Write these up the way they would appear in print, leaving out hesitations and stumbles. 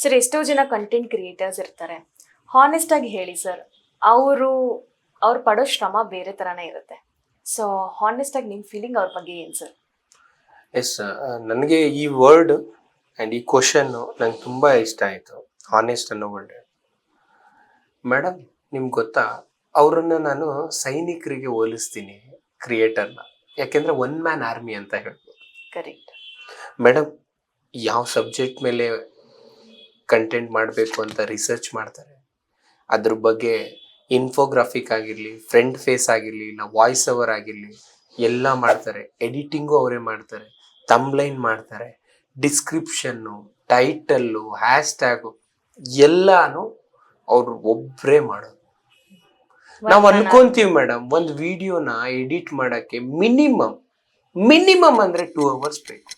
Sir ಎಷ್ಟೋ ಜನ content creators ಇರ್ತಾರೆ. ಹಾನೆಸ್ಟ್ ಆಗಿ ಹೇಳಿ ಸರ್, ಅವರು ಅವ್ರು ಪಡೋ ಶ್ರಮ ಬೇರೆ ಥರನೇ ಇರುತ್ತೆ. ಸೊ ಹಾನೆಸ್ಟ್ ಆಗಿ ನಿಮ್ಮ ಫೀಲಿಂಗ್ ಅವ್ರ ಬಗ್ಗೆ ಏನು ಸರ್? ಎಸ್, ನನಗೆ ಈ ವರ್ಡ್ ಆ್ಯಂಡ್ ಈ ಕ್ವಶನ್ನು ನಂಗೆ ತುಂಬ ಇಷ್ಟ ಆಯಿತು. ಹಾನೆಸ್ಟ್ ಅನ್ನೋ ವರ್ಡ್. ಮೇಡಮ್, ನಿಮ್ಗೆ ಗೊತ್ತಾ, ಅವರನ್ನು ನಾನು ಸೈನಿಕರಿಗೆ ಹೋಲಿಸ್ತೀನಿ, ಕ್ರಿಯೇಟರ್ನ. ಯಾಕೆಂದರೆ ಒನ್ ಮ್ಯಾನ್ ಆರ್ಮಿ ಅಂತ ಹೇಳ್ಬೋದು. ಕರೆಕ್ಟ್ ಮೇಡಮ್, ಯಾವ ಸಬ್ಜೆಕ್ಟ್ ಮೇಲೆ ಕಂಟೆಂಟ್ ಮಾಡಬೇಕು ಅಂತ ರಿಸರ್ಚ್ ಮಾಡ್ತಾರೆ. ಅದ್ರ ಬಗ್ಗೆ ಇನ್ಫೋಗ್ರಾಫಿಕ್ ಆಗಿರಲಿ, ಫ್ರಂಟ್ ಫೇಸ್ ಆಗಿರಲಿ, ಇಲ್ಲ ವಾಯ್ಸ್ ಓವರ್ ಆಗಿರಲಿ, ಎಲ್ಲ ಮಾಡ್ತಾರೆ. ಎಡಿಟಿಂಗು ಅವರೇ ಮಾಡ್ತಾರೆ, ತಮ್ಲೈನ್ ಮಾಡ್ತಾರೆ, ಡಿಸ್ಕ್ರಿಪ್ಷನ್ನು, ಟೈಟಲ್ಲು, ಹ್ಯಾಶ್ಟ್ಯಾಗು ಎಲ್ಲಾನು ಅವ್ರು ಒಬ್ಬರೇ ಮಾಡೋದು. ನಾವು ಅನ್ಕೊಂತೀವಿ ಮೇಡಮ್, ಒಂದು ವಿಡಿಯೋನ ಎಡಿಟ್ ಮಾಡೋಕ್ಕೆ ಮಿನಿಮಮ್ ಅಂದರೆ 2 hours ಬೇಕು.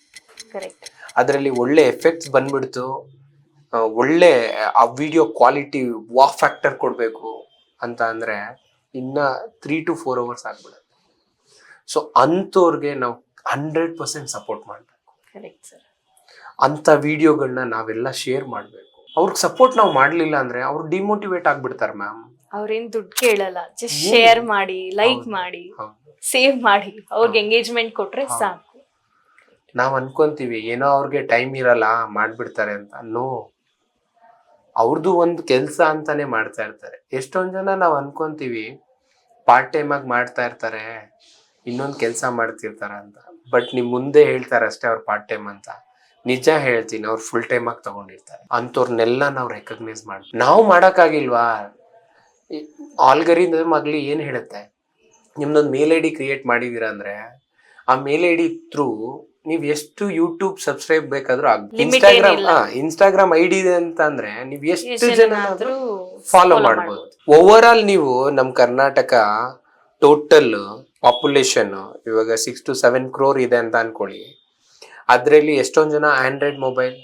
ಕರೆಕ್ಟ್. ಅದರಲ್ಲಿ ಒಳ್ಳೆ ಎಫೆಕ್ಟ್ಸ್ ಬಂದ್ಬಿಡ್ತು, ಒಳ್ಳೆ ಆ ವಿಡಿಯೋ ಕ್ವಾಲಿಟಿ ವಾ ಫ್ಯಾಕ್ಟರ್ ಕೊಡಬೇಕು ಅಂತ ಅಂದರೆ ಇನ್ನು 3 to 4 hours ಆಗ್ಬಿಡುತ್ತೆ. ಸೊ ಅಂಥವ್ರಿಗೆ ನಾವು 100% ಸಪೋರ್ಟ್ ಮಾಡಬೇಕು. Correct sir. ಅಂಥ ವಿಡಿಯೋಗಳನ್ನ ನಾವೆಲ್ಲ ಶೇರ್ ಮಾಡಬೇಕು. ಅವ್ರಿಗೆ ಸಪೋರ್ಟ್ ನಾವು ಮಾಡಲಿಲ್ಲ ಅಂದರೆ ಅವ್ರು ಡಿಮೋಟಿವೇಟ್ ಆಗಿಬಿಡ್ತಾರೆ ಮ್ಯಾಮ್. ಅವ್ರೇನು ದುಡ್ಡು ಕೇಳಲ್ಲ, ಜಸ್ಟ್ ಶೇರ್ ಮಾಡಿ, ಲೈಕ್ ಮಾಡಿ, ಸೇವ್ ಮಾಡಿ, ಅವ್ರಿಗೆ ಎಂಗೇಜ್ಮೆಂಟ್ ಕೊಟ್ರೆ ಸಾಕು. ನಾವು ಅನ್ಕೊಂತೀವಿ ಏನೋ ಅವ್ರಿಗೆ ಟೈಮ್ ಇರಲ್ಲ ಮಾಡ್ಬಿಡ್ತಾರೆ ಅಂತ. ನೋ, ಅವ್ರದ್ದು ಒಂದು ಕೆಲಸ ಅಂತಾನೆ ಮಾಡ್ತಾ ಇರ್ತಾರೆ. ಎಷ್ಟೊಂದು ಜನ ನಾವು ಅನ್ಕೊಂತೀವಿ ಪಾರ್ಟ್ ಟೈಮ್ ಆಗಿ ಮಾಡ್ತಾ ಇರ್ತಾರೆ, ಇನ್ನೊಂದು ಕೆಲಸ ಮಾಡ್ತಿರ್ತಾರೆ ಅಂತ. ಬಟ್ ನಿಮ್ ಮುಂದೆ ಹೇಳ್ತಾರೆ ಅಷ್ಟೇ ಅವ್ರು ಪಾರ್ಟ್ ಟೈಮ್ ಅಂತ. ನಿಜ ಹೇಳ್ತೀನಿ, ಅವ್ರು ಫುಲ್ ಟೈಮ್ ಆಗಿ ತಗೊಂಡಿರ್ತಾರೆ. ಅಂಥವ್ರನ್ನೆಲ್ಲ ನಾವು ರೆಕಗ್ನೈಸ್ ಮಾಡಿ ನಾವು ಮಾಡೋಕ್ಕಾಗಿಲ್ವಾ? ಆಲ್ಗರಿದಮ್ ಆಗ್ಲಿ ಏನು ಹೇಳುತ್ತೆ, ನಿಮ್ದೊಂದು ಮೇಲ್ ಐ ಡಿ ಕ್ರಿಯೇಟ್ ಮಾಡಿದೀರಾ ಅಂದ್ರೆ ಆ ಮೇಲ್ ಐ ಡಿ ಥ್ರೂ ನೀವು ಎಷ್ಟು ಯೂಟ್ಯೂಬ್ ಸಬ್ಸ್ಕ್ರೈಬ್ ಬೇಕಾದ್ರೂ ಇನ್ಸ್ಟಾಗ್ರಾಮ್ ಐ ಡಿ ಇದೆ ಅಂತ ಅಂದ್ರೆ ನೀವು ಎಷ್ಟು ಜನ ಫಾಲೋ ಮಾಡ್ಬೋದು. ಓವರ್ ಆಲ್ ನೀವು ನಮ್ ಕರ್ನಾಟಕ ಟೋಟಲ್ ಪಾಪ್ಯುಲೇಷನ್ ಇವಾಗ 6 to 7 crore ಇದೆ ಅಂತ ಅನ್ಕೊಳ್ಳಿ. ಅದರಲ್ಲಿ ಎಷ್ಟೊಂದು ಜನ ಆಂಡ್ರಾಯ್ಡ್ ಮೊಬೈಲ್,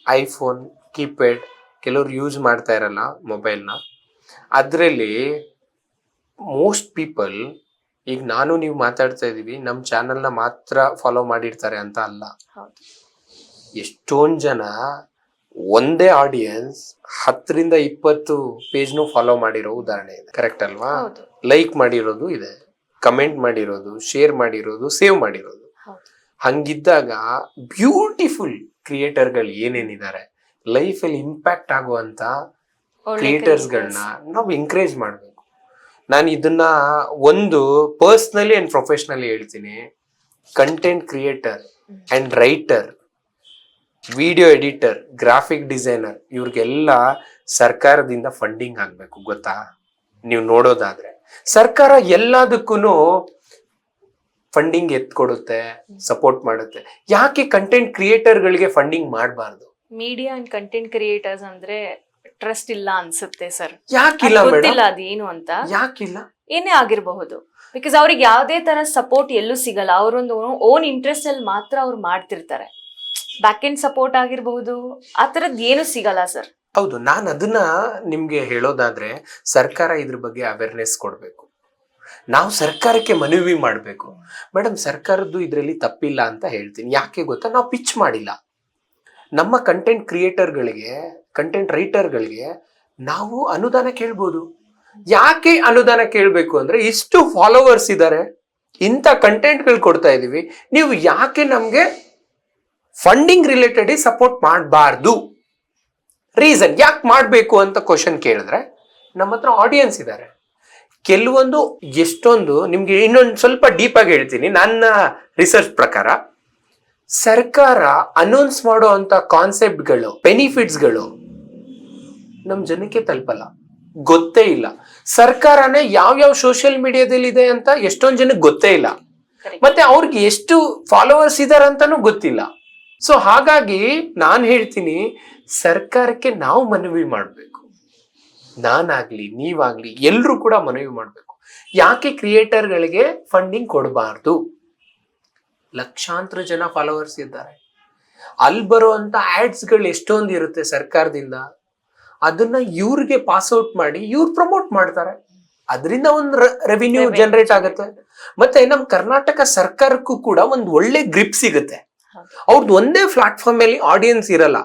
ಐಫೋನ್, ಕೀಪ್ಯಾಡ್, ಕೆಲವ್ರು ಯೂಸ್ ಮಾಡ್ತಾ ಇರಲ್ಲ ಮೊಬೈಲ್ನ. ಅದರಲ್ಲಿ ಮೋಸ್ಟ್ ಪೀಪಲ್, ಈಗ ನಾನು ನೀವು ಮಾತಾಡ್ತಾ ಇದೀವಿ, ನಮ್ಮ ಚಾನಲ್ನ ಮಾತ್ರ ಫಾಲೋ ಮಾಡಿರ್ತಾರೆ ಅಂತ ಅಲ್ಲ. ಎಷ್ಟೊಂದು ಜನ ಒಂದೇ ಆಡಿಯನ್ಸ್ 10 ರಿಂದ 20 ಪೇಜ್ನು ಫಾಲೋ ಮಾಡಿರೋ ಉದಾಹರಣೆ ಇದೆ. ಕರೆಕ್ಟ್ ಅಲ್ವಾ? ಲೈಕ್ ಮಾಡಿರೋದು ಇದೆ, ಕಮೆಂಟ್ ಮಾಡಿರೋದು, ಶೇರ್ ಮಾಡಿರೋದು, ಸೇವ್ ಮಾಡಿರೋದು. ಹಂಗಿದ್ದಾಗ ಬ್ಯೂಟಿಫುಲ್ ಕ್ರಿಯೇಟರ್ಗಳು ಏನೇನಿದ್ದಾರೆ, ಲೈಫಲ್ಲಿ ಇಂಪ್ಯಾಕ್ಟ್ ಆಗುವಂತ ಕ್ರಿಯೇಟರ್ಸ್ಗಳನ್ನ ನಾವು ಎಂಕರೇಜ್ ಮಾಡಬೇಕು. ನಾನು ಇದನ್ನ ಒಂದು ಪರ್ಸ್ನಲಿ ಅಂಡ್ ಪ್ರೊಫೆಷನಲಿ ಹೇಳ್ತೀನಿ. Content creator and writer, video editor, graphic designer, ಇವ್ರಿಗೆಲ್ಲ ಸರ್ಕಾರದಿಂದ ಫಂಡಿಂಗ್ ಆಗ್ಬೇಕು. ಗೊತ್ತಾ? ನೀವು ನೋಡೋದಾದ್ರೆ ಸರ್ಕಾರ ಎಲ್ಲದಕ್ಕೂ ಫಂಡಿಂಗ್ ಎತ್ಕೊಡುತ್ತೆ, ಸಪೋರ್ಟ್ ಮಾಡುತ್ತೆ. ಯಾಕೆ ಕಂಟೆಂಟ್ ಕ್ರಿಯೇಟರ್ಗಳಿಗೆ ಫಂಡಿಂಗ್ ಮಾಡಬಾರ್ದು? ಮೀಡಿಯಾ ಅಂಡ್ ಕಂಟೆಂಟ್ ಕ್ರಿಯೇಟರ್ಸ್ ಅಂದ್ರೆ ಟ್ರಸ್ಟ್ ಇಲ್ಲ ಅನ್ಸುತ್ತೆ ಸರ್. ಯಾಕಿಲ್ಲ ಗೊತ್ತಿಲ್ಲ ಅದೇನು ಅಂತ. ಯಾಕಿಲ್ಲ? ಏನೇ ಆಗಿರಬಹುದು. ಬಿಕಾಸ್ ಅವ್ರಿಗೆ ಯಾವುದೇ ತರ ಸಪೋರ್ಟ್ ಎಲ್ಲೂ ಸಿಗಲ್ಲ. ಅವರೊಂದು ಓನ್ ಇಂಟ್ರೆಸ್ಟ್ ಅಲ್ಲಿ ಮಾತ್ರ ಅವ್ರು ಮಾಡ್ತಿರ್ತಾರೆ. ಬ್ಯಾಕ್ ಎಂಡ್ ಸಪೋರ್ಟ್ ಆಗಿರಬಹುದು, ಆ ತರದ್ ಏನು ಸಿಗಲ್ಲ ಸರ್. ಹೌದು, ನಾನು ಅದನ್ನ ನಿಮ್ಗೆ ಹೇಳೋದಾದ್ರೆ ಸರ್ಕಾರ ಇದ್ರ ಬಗ್ಗೆ ಅವೇರ್ನೆಸ್ ಕೊಡ್ಬೇಕು. ನಾವು ಸರ್ಕಾರಕ್ಕೆ ಮನವಿ ಮಾಡಬೇಕು. ಮೇಡಮ್, ಸರ್ಕಾರದ್ದು ಇದರಲ್ಲಿ ತಪ್ಪಿಲ್ಲ ಅಂತ ಹೇಳ್ತೀನಿ. ಯಾಕೆ ಗೊತ್ತಾ? ನಾವು ಪಿಚ್ ಮಾಡಿಲ್ಲ. ನಮ್ಮ ಕಂಟೆಂಟ್ ಕ್ರಿಯೇಟರ್ಗಳಿಗೆ, ಕಂಟೆಂಟ್ ರೈಟರ್ಗಳಿಗೆ ನಾವು ಅನುದಾನ ಕೇಳ್ಬೋದು. ಯಾಕೆ ಅನುದಾನ ಕೇಳಬೇಕು ಅಂದ್ರೆ, ಇಷ್ಟು ಫಾಲೋವರ್ಸ್ ಇದ್ದಾರೆ, ಇಂಥ ಕಂಟೆಂಟ್ಗಳು ಕೊಡ್ತಾ ಇದೀವಿ, ನೀವು ಯಾಕೆ ನಮ್ಗೆ ಫಂಡಿಂಗ್ ರಿಲೇಟೆಡ್ ಸಪೋರ್ಟ್ ಮಾಡಬಾರ್ದು? ರೀಸನ್ ಯಾಕೆ ಮಾಡಬೇಕು ಅಂತ ಕ್ವಶನ್ ಕೇಳಿದ್ರೆ ನಮ್ಮ ಹತ್ರ ಆಡಿಯನ್ಸ್ ಇದ್ದಾರೆ. ಕೆಲವೊಂದು ಎಷ್ಟೊಂದು ನಿಮ್ಗೆ ಇನ್ನೊಂದು ಸ್ವಲ್ಪ ಡೀಪ್ ಆಗಿ ಹೇಳ್ತೀನಿ. ನನ್ನ ರಿಸರ್ಚ್ ಪ್ರಕಾರ ಸರ್ಕಾರ ಅನೌನ್ಸ್ ಮಾಡೋ ಅಂತ ಕಾನ್ಸೆಪ್ಟ್ಗಳು, ಬೆನಿಫಿಟ್ಸ್ಗಳು ನಮ್ ಜನಕ್ಕೆ ತಲುಪಲ್ಲ, ಗೊತ್ತೇ ಇಲ್ಲ. ಸರ್ಕಾರನೇ ಯಾವ ಸೋಷಿಯಲ್ ಮೀಡಿಯಾದಲ್ಲಿ ಇದೆ ಅಂತ ಎಷ್ಟೊಂದು ಜನಕ್ಕೆ ಗೊತ್ತೇ ಇಲ್ಲ, ಮತ್ತೆ ಅವ್ರಿಗೆ ಎಷ್ಟು ಫಾಲೋವರ್ಸ್ ಇದಾರೆ ಅಂತಾನು ಗೊತ್ತಿಲ್ಲ. ಸೊ ಹಾಗಾಗಿ ನಾನು ಹೇಳ್ತೀನಿ, ಸರ್ಕಾರಕ್ಕೆ ನಾವು ಮನವಿ ಮಾಡಬೇಕು. ನಾನಾಗ್ಲಿ, ನೀವಾಗ್ಲಿ, ಎಲ್ಲರೂ ಕೂಡ ಮನವಿ ಮಾಡಬೇಕು. ಯಾಕೆ ಕ್ರಿಯೇಟರ್ಗಳಿಗೆ ಫಂಡಿಂಗ್ ಕೊಡಬಾರ್ದು? ಲಕ್ಷಾಂತರ ಜನ ಫಾಲೋವರ್ಸ್ ಇದ್ದಾರೆ. ಅಲ್ಲಿ ಬರುವಂತ ಆಡ್ಸ್ಗಳು ಎಷ್ಟೊಂದು ಇರುತ್ತೆ ಸರ್ಕಾರದಿಂದ, ಅದನ್ನ ಇವ್ರಿಗೆ ಪಾಸ್ ಔಟ್ ಮಾಡಿ ಇವ್ರು ಪ್ರಮೋಟ್ ಮಾಡ್ತಾರೆ. ಅದರಿಂದ ಒಂದು ರೆವಿನ್ಯೂ ಜನರೇಟ್ ಆಗುತ್ತೆ. ಮತ್ತೆ ನಮ್ ಕರ್ನಾಟಕ ಸರ್ಕಾರಕ್ಕೂ ಕೂಡ ಒಂದು ಒಳ್ಳೆ ಗ್ರಿಪ್ ಸಿಗುತ್ತೆ. ಅವ್ರದ್ದು ಒಂದೇ ಪ್ಲಾಟ್ಫಾರ್ಮ್ ಅಲ್ಲಿ ಆಡಿಯನ್ಸ್ ಇರಲ್ಲ.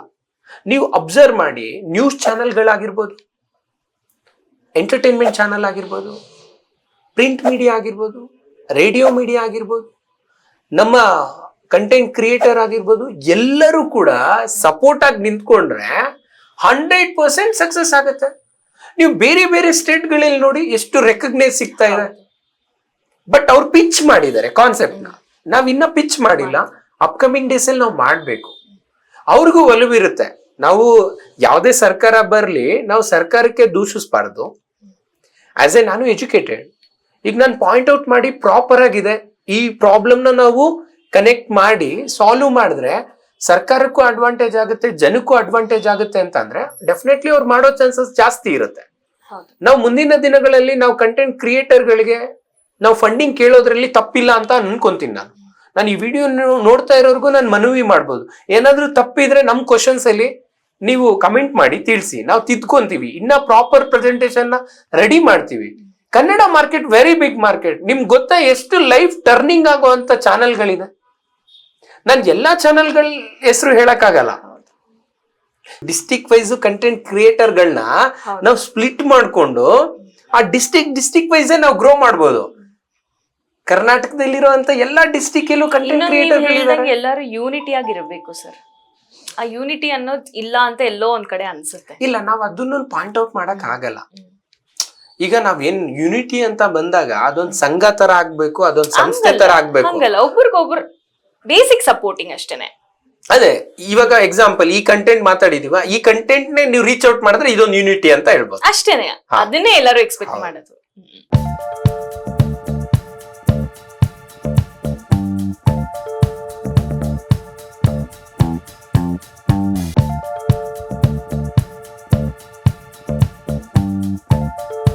ನೀವು ಅಬ್ಸರ್ವ್ ಮಾಡಿ, ನ್ಯೂಸ್ ಚಾನೆಲ್ಗಳಾಗಿರ್ಬೋದು, ಎಂಟರ್ಟೈನ್ಮೆಂಟ್ ಚಾನೆಲ್ ಆಗಿರ್ಬೋದು, ಪ್ರಿಂಟ್ ಮೀಡಿಯಾ ಆಗಿರ್ಬೋದು, ರೇಡಿಯೋ ಮೀಡಿಯಾ ಆಗಿರ್ಬೋದು, ನಮ್ಮ ಕಂಟೆಂಟ್ ಕ್ರಿಯೇಟರ್ ಆಗಿರ್ಬೋದು, ಎಲ್ಲರೂ ಕೂಡ ಸಪೋರ್ಟ್ ಆಗಿ ನಿಂತ್ಕೊಂಡ್ರೆ 100% ಸಕ್ಸಸ್ ಆಗುತ್ತೆ. ನೀವು ಬೇರೆ ಬೇರೆ ಸ್ಟೇಟ್ಗಳಲ್ಲಿ ನೋಡಿ ಎಷ್ಟು ರೆಕಗ್ನೈಸ್ ಸಿಗ್ತಾ ಇದೆ. ಬಟ್ ಅವ್ರು ಪಿಚ್ ಮಾಡಿದ್ದಾರೆ ಕಾನ್ಸೆಪ್ಟ್ ನ, ನಾವ್ ಇನ್ನ ಪಿಚ್ ಮಾಡಿಲ್ಲ. ಅಪ್ಕಮಿಂಗ್ ಡೇಸ್ ಅಲ್ಲಿ ನಾವು ಮಾಡ್ಬೇಕು. ಅವ್ರಿಗೂ ಒಲವಿರುತ್ತೆ. ನಾವು ಯಾವುದೇ ಸರ್ಕಾರ ಬರ್ಲಿ, ನಾವು ಸರ್ಕಾರಕ್ಕೆ ದೂಷಿಸಬಾರ್ದು. ಆಸ್ ಎ ನಾನು ಎಜುಕೇಟೆಡ್, ಈಗ ನಾನು ಪಾಯಿಂಟ್ ಔಟ್ ಮಾಡಿ ಪ್ರಾಪರ್ ಆಗಿದೆ, ಈ ಪ್ರಾಬ್ಲಮ್ ನ ನಾವು ಕನೆಕ್ಟ್ ಮಾಡಿ ಸಾಲ್ವ್ ಮಾಡಿದ್ರೆ ಸರ್ಕಾರಕ್ಕೂ ಅಡ್ವಾಂಟೇಜ್ ಆಗುತ್ತೆ, ಜನಕ್ಕೂ ಅಡ್ವಾಂಟೇಜ್ ಆಗುತ್ತೆ ಅಂತ ಅಂದ್ರೆ ಡೆಫಿನೆಟ್ಲಿ ಅವ್ರು ಮಾಡೋ ಚಾನ್ಸಸ್ ಜಾಸ್ತಿ ಇರುತ್ತೆ. ನಾವು ಮುಂದಿನ ದಿನಗಳಲ್ಲಿ ನಾವು ಕಂಟೆಂಟ್ ಕ್ರಿಯೇಟರ್ಗಳಿಗೆ ನಾವು ಫಂಡಿಂಗ್ ಕೇಳೋದ್ರಲ್ಲಿ ತಪ್ಪಿಲ್ಲ ಅಂತ ಅನ್ಕೊಂತೀನಿ. ನಾನು ಈ ವಿಡಿಯೋ ನೋಡ್ತಾ ಇರೋರ್ಗು ನಾನು ಮನವಿ ಮಾಡ್ಬೋದು, ಏನಾದ್ರೂ ತಪ್ಪಿದ್ರೆ ನಮ್ ಕ್ವಶನ್ಸ್ ಅಲ್ಲಿ ನೀವು ಕಮೆಂಟ್ ಮಾಡಿ ತಿಳಿಸಿ, ನಾವು ತಿದ್ಕೊಂತೀವಿ, ಇನ್ನ ಪ್ರಾಪರ್ ಪ್ರೆಸೆಂಟೇಶನ್ ನ ರೆಡಿ ಮಾಡ್ತೀವಿ. Kannada market very big market. ನಿಮ್ಗೆ ಗೊತ್ತಾ ಎಷ್ಟು ಲೈಫ್ ಟರ್ನಿಂಗ್ ಆಗುವಂತ ಚಾನೆಲ್ಗಳಿದೆ? ನಾನು ಎಲ್ಲಾ ಚಾನೆಲ್ಗಳ ಹೆಸರು ಹೇಳಕ್ಕಾಗಲ್ಲ. ಡಿಸ್ಟಿಕ್ ವೈಸ್ ಕಂಟೆಂಟ್ ಕ್ರಿಯೇಟರ್ಗಳನ್ನ ನಾವು ಸ್ಪ್ಲಿಟ್ ಮಾಡ್ಕೊಂಡು ಆ ಡಿಸ್ಟಿಕ್ ವೈಸ್ ನಾವು ಗ್ರೋ ಮಾಡ್ಬೋದು. ಕರ್ನಾಟಕದಲ್ಲಿರುವಂತ ಎಲ್ಲಾ ಡಿಸ್ಟಿಕ್ ಅಲ್ಲೂ ಕಂಟೆಂಟ್ ಕ್ರಿಯೇಟರ್ ಎಲ್ಲರೂ ಯೂನಿಟಿ ಆಗಿರ್ಬೇಕು ಸರ್. ಆ ಯೂನಿಟಿ ಅನ್ನೋದು ಇಲ್ಲ ಅಂತ ಎಲ್ಲೋ ಒಂದ್ ಕಡೆ ಅನ್ಸುತ್ತೆ. ಇಲ್ಲ, ನಾವ್ ಅದನ್ನ ಪಾಯಿಂಟ್ ಔಟ್ ಮಾಡಕ್ ಆಗಲ್ಲ. ಈಗ ನಾವೇನ್ ಯೂನಿಟಿ ಅಂತ ಬಂದಾಗ ಅದೊಂದ್ ಸಂಘ ತರ ಆಗ್ಬೇಕು, ಅದೊಂದ್ ಸಂಸ್ಥೆ ತರ ಆಗ್ಬೇಕು. ಹಂಗಲ್ಲ, ಒಬ್ರಿಗೊಬ್ರು ಬೇಸಿಕ್ ಸಪೋರ್ಟಿಂಗ್ ಅಷ್ಟೇನೆ. ಅದೇ ಇವಾಗ ಎಕ್ಸಾಂಪಲ್ ಈ ಕಂಟೆಂಟ್ ಮಾತಾಡಿದೀವ, ಈ ಕಂಟೆಂಟ್ ನೇ ನೀವು ರೀಚ್ ಔಟ್ ಮಾಡಿದ್ರೆ ಇದೊಂದು ಯೂನಿಟಿ ಅಂತ ಹೇಳ್ಬೋದು ಅಷ್ಟೇನೆ. ಅದನ್ನೇ ಎಲ್ಲರೂ ಎಕ್ಸ್ಪೆಕ್ಟ್ ಮಾಡೋದು.